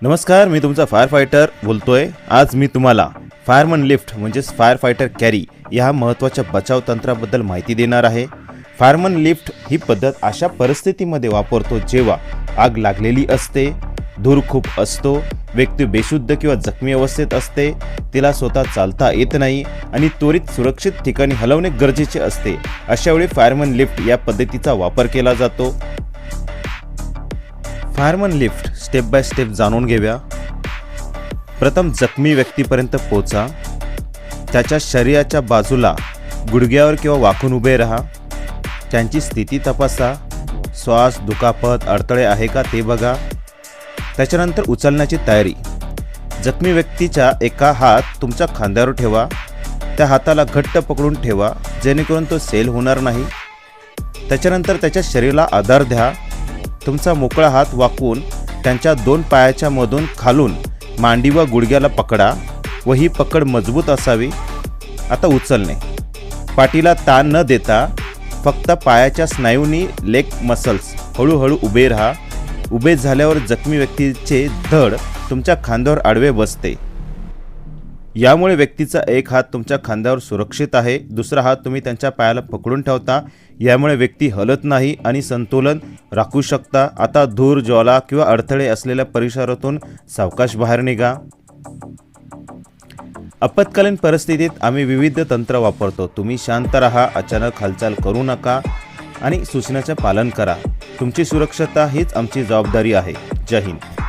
नमस्कार, मी तुमचा fire fighter बोलतोय। आज मी तुम्हाला फायरमन लिफ्ट म्हणजेच फायर फायटर कॅरी या महत्त्वाच्या बचाव तंत्राबद्दल माहिती देणार आहे। फायरमन लिफ्ट ही पद्धत अशा परिस्थितीमध्ये वापरतो जेव्हा आग लागलेली असते, धूर खूप असतो, व्यक्ती बेशुद्ध किंवा जखमी अवस्थेत असते, तिला स्वतः चालता येत नाही आणि त्वरित सुरक्षित ठिकाणी हलवणे गरजेचे असते। अशा वेळी फायरमन लिफ्ट या पद्धतीचा वापर केला जातो। Fireman lift step by step जाणून घेऊया। प्रथम जखमी व्यक्तीपर्यंत पोहोचा, त्याच्या शरीराच्या बाजूला गुडघ्यावर किंवा वाकून उभे राहा, त्यांची स्थिती तपासा, श्वास, दुखापत, अडथळे आहे का ते बघा। त्याच्यानंतर उचलण्याची तयारी। जखमी व्यक्तीचा एका हात तुमच्या खांद्यावर ठेवा, त्या हाताला घट्ट पकडून ठेवा जेणेकरून तो सेल होणार नाही। त्याच्यानंतर त्याच्या शरीराला आधार द्या, तुमचा मोकळा हात वाकवून त्यांच्या दोन पायाच्या मधून खालून मांडी व गुडघ्याला पकडा व ही पकड मजबूत असावी। आता उचलणे। पाठीला ताण न देता फक्त पायाच्या स्नायूंनी लेग मसल्स हळूहळू उभे राहा। उभे झाल्यावर जखमी व्यक्तीचे धड तुमच्या खांद्यावर आडवे बसते, यामुळे व्यक्तीचा एक हात तुमच्या खांद्यावर सुरक्षित आहे, दुसरा हात तुम्ही त्यांच्या पायाला पकडून ठेवता, यामुळे व्यक्ती हलत नाही आणि संतुलन राखू शकता। आता धूर, ज्वाला किंवा अडथळे असलेल्या परिसरातून सावकाश बाहेर निघा। आपत्कालीन परिस्थितीत आम्ही विविध तंत्र वापरतो, तुम्ही शांत राहा, अचानक हालचाल करू नका आणि सूचनाचे पालन करा। तुमची सुरक्षता हीच आमची जबाबदारी आहे। जय हिंद।